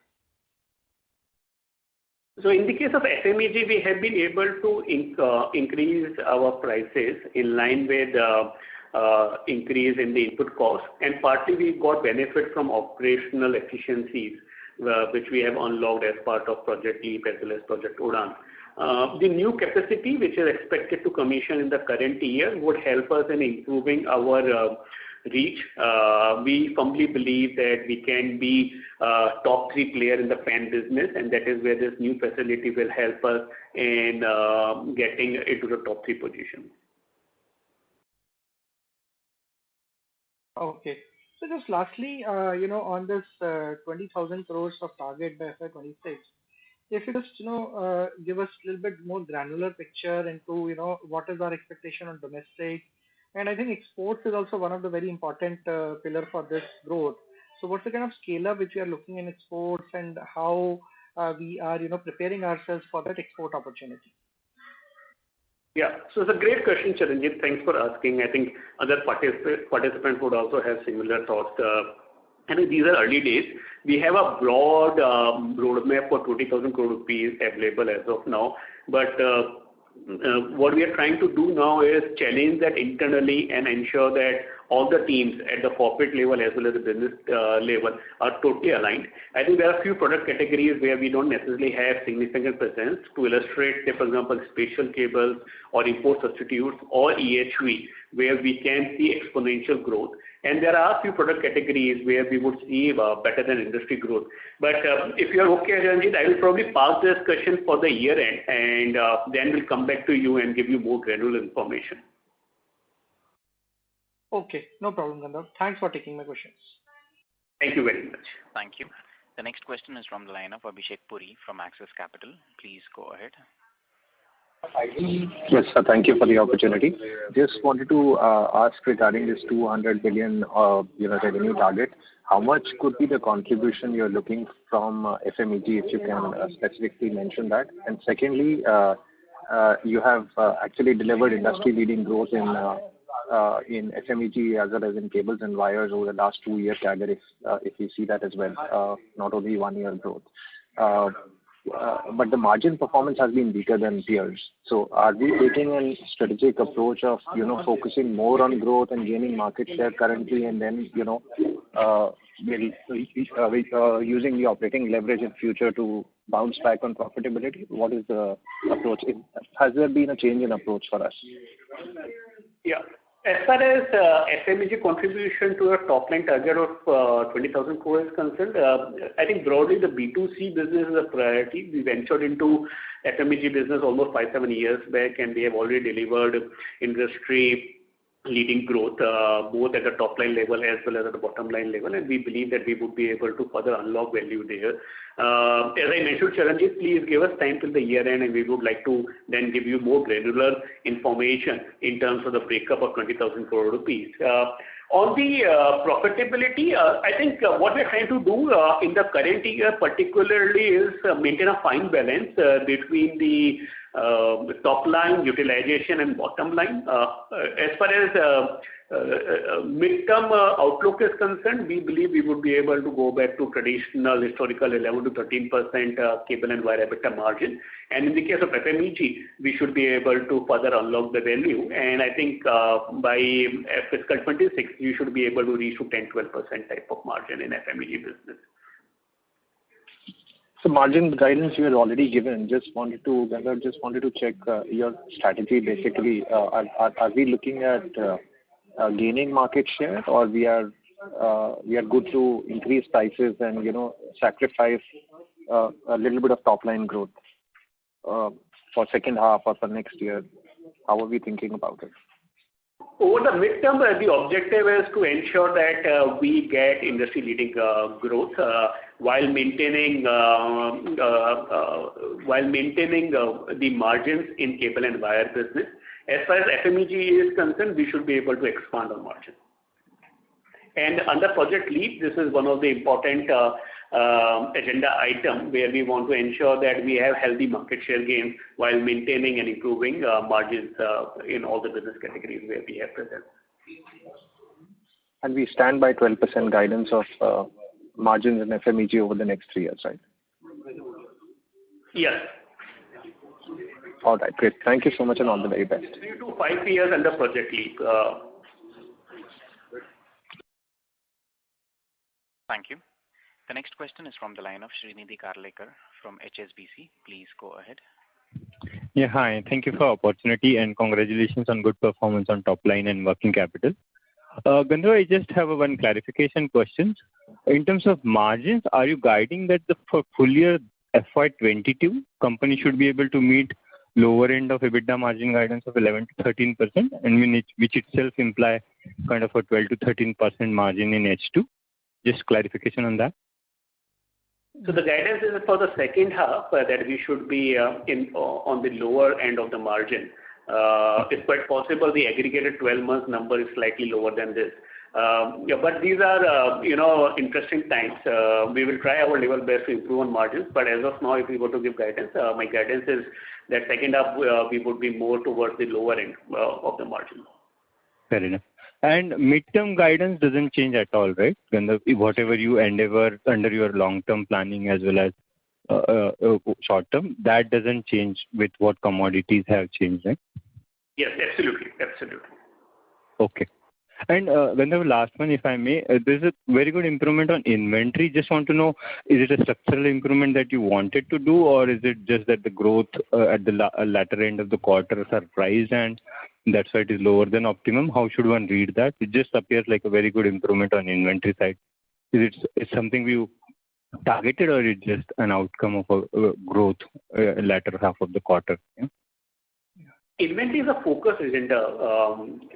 So in the case of FMEG, we have been able to increase our prices in line with increase in the input cost, and partly we got benefit from operational efficiencies which we have unlocked as part of Project Leap as well as Project Udan. The new capacity which is expected to commission in the current year would help us in improving our reach. We firmly believe that we can be top 3 player in the fan business, and that is where this new facility will help us in getting into the top 3 position. Okay. So just lastly, on this 20,000 crores of target by FY26, If you just, give us a little bit more granular picture into, what is our expectation on domestic. And I think exports is also one of the very important pillar for this growth. So what's the kind of scale up which we are looking in exports, and how we are, preparing ourselves for that export opportunity? Yeah. So it's a great question, Charanjit. Thanks for asking. I think other participants would also have similar thoughts. I think these are early days. We have a broad roadmap for 20,000 crore rupees available as of now. But what we are trying to do now is challenge that internally and ensure that all the teams at the corporate level as well as the business level are totally aligned. I think there are a few product categories where we don't necessarily have significant presence. To illustrate, say, for example, spatial cables or import substitutes or EHV, where we can see exponential growth. And there are a few product categories where we would see better than industry growth. But if you're okay, Ranjit, I will probably pass this question for the year end, and then we'll come back to you and give you more granular information. Okay, no problem, Gandharv. Thanks for taking my questions. Thank you very much. Thank you. The next question is from the line of Abhishek Puri from Axis Capital. Please go ahead. Yes, sir. Thank you for the opportunity. Just wanted to ask regarding this 200 billion revenue target. How much could be the contribution you're looking from FMEG, if you can specifically mention that? And secondly, you have actually delivered industry-leading growth in FMEG as well as in cables and wires over the last 2 years, CAGR, if you see that as well, not only 1 year growth. But the margin performance has been weaker than peers. So are we taking a strategic approach of, focusing more on growth and gaining market share currently, and then, using the operating leverage in future to bounce back on profitability? What is the approach? Has there been a change in approach for us? Yeah. As far as FMEG contribution to a top-line target of 20,000 crore is concerned, I think broadly the B2C business is a priority. We ventured into FMEG business almost 5-7 years back, and we have already delivered industry leading growth, both at the top line level as well as at the bottom line level, and we believe that we would be able to further unlock value there. As I mentioned, Charanjit, please give us time till the year end, and we would like to then give you more granular information in terms of the breakup of 20,000 crore rupees. On the profitability, I think what we're trying to do in the current year particularly is maintain a fine balance between the top line utilization and bottom line. As far as midterm outlook is concerned, we believe we would be able to go back to traditional historical 11 to 13% cable and wire EBITDA margin. And in the case of FMEG, we should be able to further unlock the value. And I think by fiscal 26, we should be able to reach to 10-12% type of margin in FMEG business. So margin guidance you had already given. Just wanted to check your strategy. Basically, are we looking at gaining market share, or we are good to increase prices and sacrifice a little bit of top line growth for second half or for next year? How are we thinking about it? Over the midterm, the objective is to ensure that we get industry-leading growth while maintaining the margins in cable and wire business. As far as FMEG is concerned, we should be able to expand on margin. And under Project Leap, this is one of the important agenda item where we want to ensure that we have healthy market share gains while maintaining and improving margins in all the business categories where we have presence. And we stand by 12% guidance of margins in FMEG over the next 3 years, right? Yes. All right, great. Thank you so much and all the very best. 3 to 5 years under Project Leap. Thank you. The next question is from the line of Srinidhi Karlekar from HSBC. Please go ahead. Yeah, hi. Thank you for the opportunity and congratulations on good performance on top line and working capital. Gandharv, I just have one clarification question. In terms of margins, are you guiding that for full year FY22, company should be able to meet lower end of EBITDA margin guidance of 11 to 13%, and which itself imply kind of a 12 to 13% margin in H2? Just clarification on that. So the guidance is for the second half that we should be on the lower end of the margin. It's quite possible the aggregated 12 months number is slightly lower than this. But these are, interesting times. We will try our level best to improve on margins, but as of now, if we were to give guidance, my guidance is that second half we would be more towards the lower end of the margin. Fair enough. And midterm guidance doesn't change at all, right? Whatever you endeavor under your long-term planning as well as short-term, that doesn't change with what commodities have changed, right? Yes, absolutely. Okay. And the last one, if I may, there's a very good improvement on inventory. Just want to know, is it a structural improvement that you wanted to do, or is it just that the growth at the latter end of the quarter surprised and that's why it is lower than optimum? How should one read that? It just appears like a very good improvement on inventory side. Is it something we targeted, or is it just an outcome of a growth latter half of the quarter? Yeah? Inventory is a focus agenda,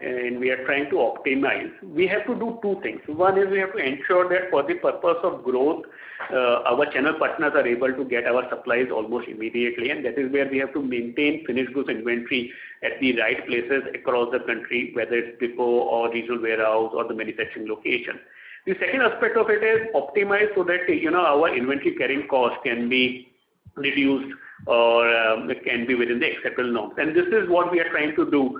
and we are trying to optimize. We have to do two things. One is we have to ensure that for the purpose of growth, our channel partners are able to get our supplies almost immediately, and that is where we have to maintain finished goods inventory at the right places across the country, whether it's depot or regional warehouse or the manufacturing location. The second aspect of it is optimize so that our inventory carrying cost can be reduced or it can be within the acceptable norms. And this is what we are trying to do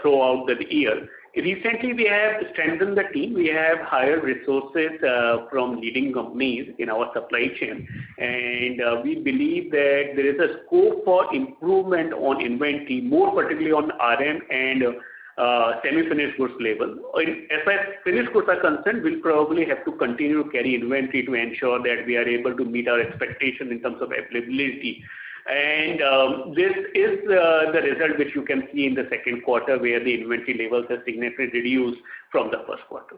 throughout the year. Recently, we have strengthened the team. We have hired resources from leading companies in our supply chain, and we believe that there is a scope for improvement on inventory, more particularly on RM and semi-finished goods level. As far as finished goods are concerned, we'll probably have to continue to carry inventory to ensure that we are able to meet our expectations in terms of availability. And this is the result which you can see in the second quarter, where the inventory levels have significantly reduced from the first quarter.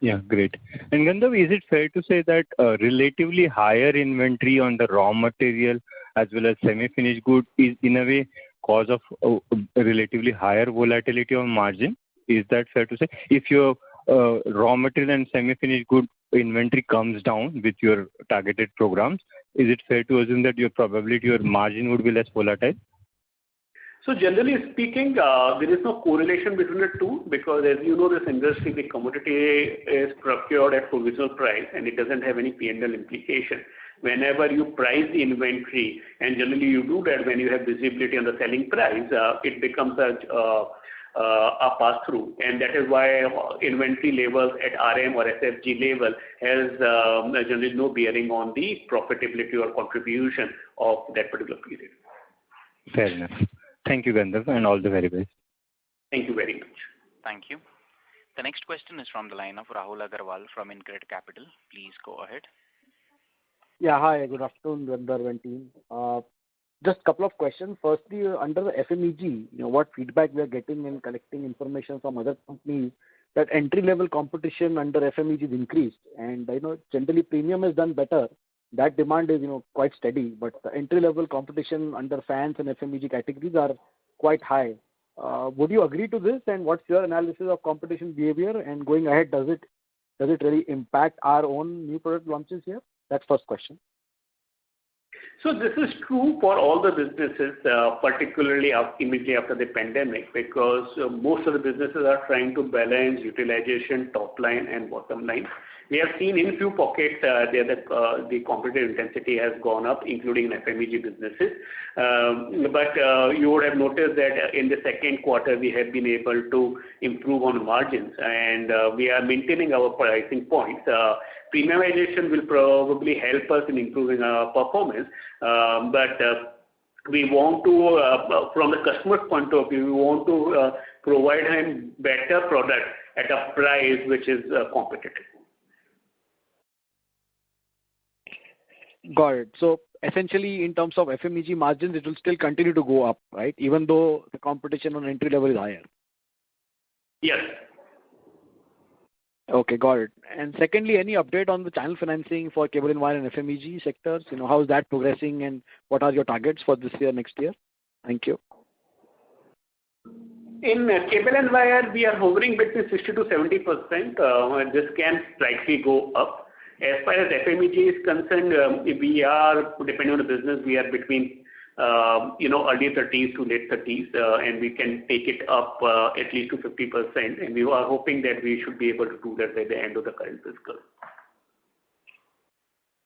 Yeah, great. And Gandharv, is it fair to say that relatively higher inventory on the raw material as well as semi-finished good is in a way cause of relatively higher volatility on margin? Is that fair to say? If your raw material and semi-finished good inventory comes down with your targeted programs, is it fair to assume that your probability your margin would be less volatile? So generally speaking, there is no correlation between the two, because as you know, this industry, the commodity is procured at provisional price and it doesn't have any P&L implication. Whenever you price the inventory, and generally you do that when you have visibility on the selling price, it becomes a pass-through, and that is why inventory levels at RM or SFG level has generally no bearing on the profitability or contribution of that particular period. Fair enough. Thank you, Gandharv, and all the very best. Thank you very much. Thank you. The next question is from the line of Rahul Agarwal from InCred Capital. Please go ahead. Yeah, hi, good afternoon, Gandharv and team. Just a couple of questions. Firstly, under the FMEG, what feedback we are getting and collecting information from other companies that entry-level competition under FMEG is increased, and generally premium has done better. That demand is quite steady, but the entry-level competition under fans and FMEG categories are quite high. Would you agree to this? And what's your analysis of competition behavior? And going ahead, does it really impact our own new product launches here? That's first question. So this is true for all the businesses, particularly immediately after the pandemic, because most of the businesses are trying to balance utilization, top line and bottom line. We have seen in few pockets the competitive intensity has gone up, including in FMEG businesses. But you would have noticed that in the second quarter we have been able to improve on margins, and we are maintaining our pricing points. Premiumization will probably help us in improving our performance, but we want to, from the customer's point of view, we want to provide him better product at a price which is competitive. Got it. So essentially, in terms of FMEG margins, it will still continue to go up, right? Even though the competition on entry level is higher. Yes. Okay, got it. And secondly, any update on the channel financing for cable and wire and FMEG sectors? How is that progressing, and what are your targets for this year, next year? Thank you. In cable and wire, we are hovering between 60 to 70%. This can slightly go up. As far as FMEG is concerned, we are, depending on the business, we are between early 30s to late 30s, and we can take it up at least to 50%, and we are hoping that we should be able to do that by the end of the current fiscal.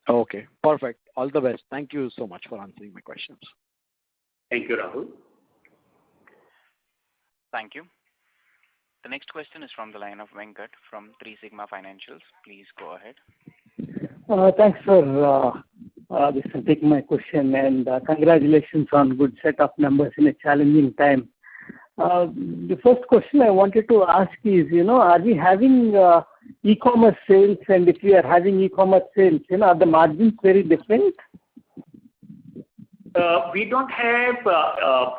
Okay, perfect. All the best. Thank you so much for answering my questions. Thank you, Rahul. Thank you. The next question is from the line of Venkat from 3 Sigma Financials. Please go ahead. Thanks for this taking my question, and congratulations on good set of numbers in a challenging time. The first question I wanted to ask is, are we having e-commerce sales? And if we are having e-commerce sales, are the margins very different? We don't have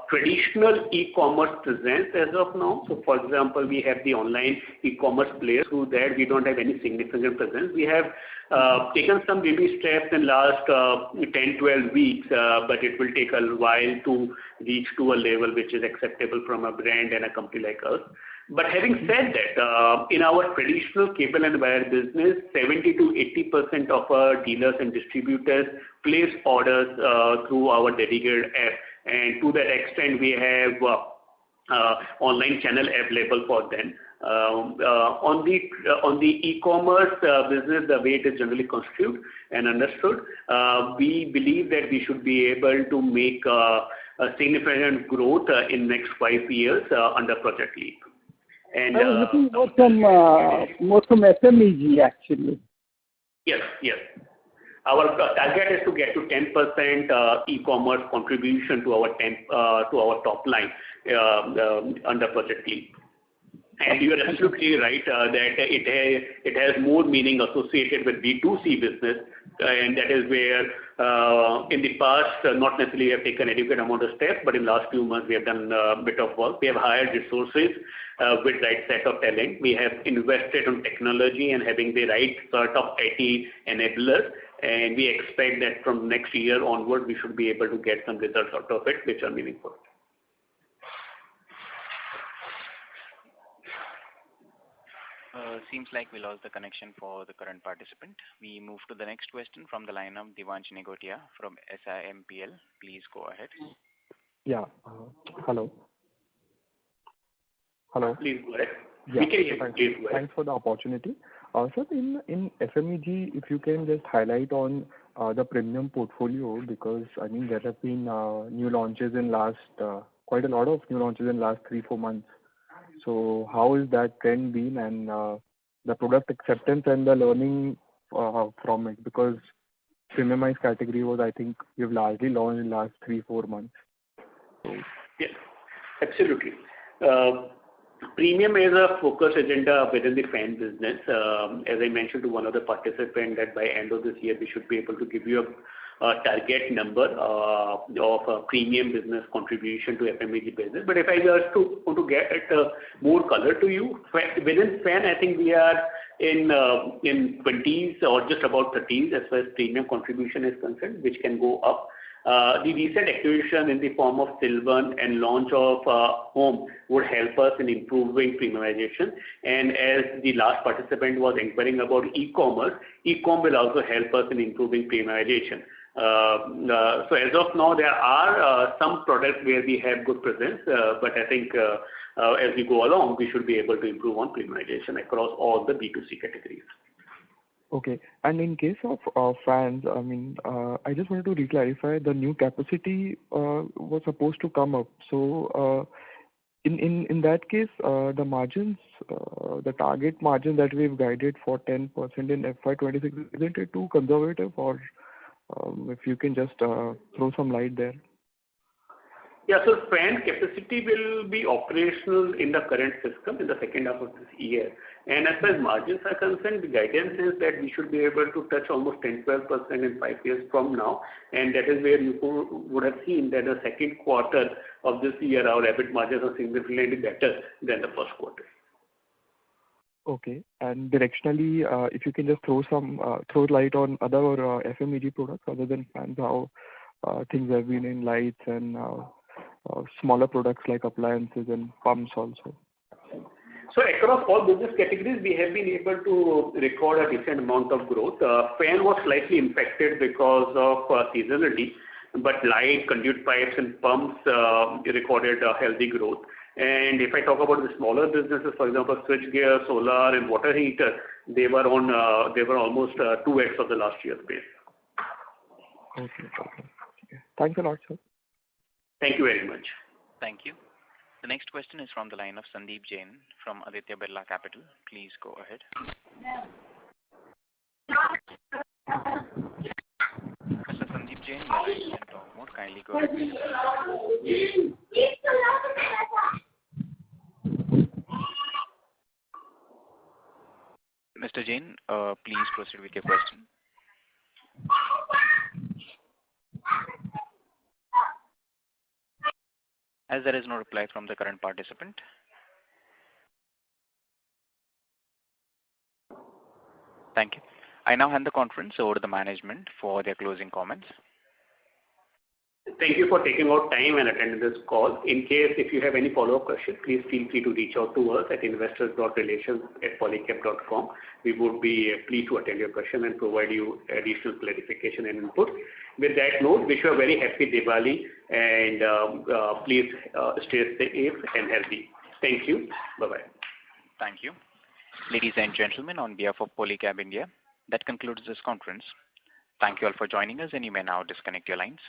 traditional e-commerce presence as of now. So, for example, we have the online e-commerce players. Through that, we don't have any significant presence. We have taken some baby steps in last 10, 12 weeks, but it will take a while to reach to a level which is acceptable from a brand and a company like us. But having said that, in our traditional cable and wire business, 70 to 80% of our dealers and distributors place orders through our dedicated app, and to that extent, we have online channel available for them. On the e-commerce business, the way it is generally constituted and understood, we believe that we should be able to make a significant growth in next 5 years under Project Leap. And I was looking more from FMEG actually. Yes. Our target is to get to 10% e-commerce contribution to our top line under Project Leap. And you are absolutely right that it has more meaning associated with B2C business, and that is where in the past not necessarily we have taken adequate amount of steps, but in last few months we have done a bit of work. We have hired resources with right set of talent. We have invested on technology and having the right sort of IT enablers, and we expect that from next year onward we should be able to get some results out of it which are meaningful. Seems like we lost the connection for the current participant. We move to the next question from the line of Devansh Negotia from SIMPL. Please go ahead. Yeah. Hello. Please go ahead. Yeah. We can hear you. Please go ahead. Thanks for the opportunity. Sir, in FMEG, if you can just highlight on the premium portfolio, because I mean there have been new launches in last quite a lot of new launches in last 3-4 months. So how is that trend been, and the product acceptance and the learning from it? Because premiumized category was, I think, we've largely launched in last 3-4 months. So. Yes, absolutely. Premium is a focus agenda within the fan business. As I mentioned to one of the participants, that by end of this year we should be able to give you a target number of premium business contribution to FMEG business. But if I just want to get more color to you, within fan, I think we are in 20s or just about 30s as far as premium contribution is concerned, which can go up. The recent acquisition in the form of Silvan and launch of Home would help us in improving premiumization. And as the last participant was inquiring about e-commerce, e-com will also help us in improving premiumization. So as of now, there are some products where we have good presence, but I think as we go along, we should be able to improve on premiumization across all the B2C categories. Okay. And in case of fans, I mean, I just wanted to reclarify, the new capacity was supposed to come up. So in that case, the margins, the target margin that we've guided for 10% in FY26, isn't it too conservative, or if you can just throw some light there? Yeah, so fan capacity will be operational in the current fiscal, in the second half of this year. And as far as margins are concerned, the guidance is that we should be able to touch almost 10-12% in 5 years from now. And that is where you would have seen that the second quarter of this year, our EBIT margins are significantly better than the first quarter. Okay. And directionally, if you can just throw light on other FMEG products other than fans, how things have been in lights and smaller products like appliances and pumps also. So across all business categories, we have been able to record a decent amount of growth. Fan was slightly impacted because of seasonality, but light, conduit pipes and pumps recorded a healthy growth. And if I talk about the smaller businesses, for example, switchgear, solar and water heater, they were almost 2x of the last year's base. Okay. Thanks a lot, sir. Thank you very much. Thank you. The next question is from the line of Sandeep Jain from Aditya Birla Capital. Please go ahead. Mr. Sandeep Jain, your line is in talk mode. Kindly go ahead. Mr. Jain, please proceed with your question. As there is no reply from the current participant, thank you. I now hand the conference over to the management for their closing comments. Thank you for taking out time and attending this call. In case if you have any follow-up questions, please feel free to reach out to us at investors.relations@polycab.com. We would be pleased to attend your question and provide you additional clarification and input. With that note, wish you a very happy Diwali and please stay safe and healthy. Thank you. Bye-bye. Thank you. Ladies and gentlemen, on behalf of Polycab India, that concludes this conference. Thank you all for joining us, and you may now disconnect your lines.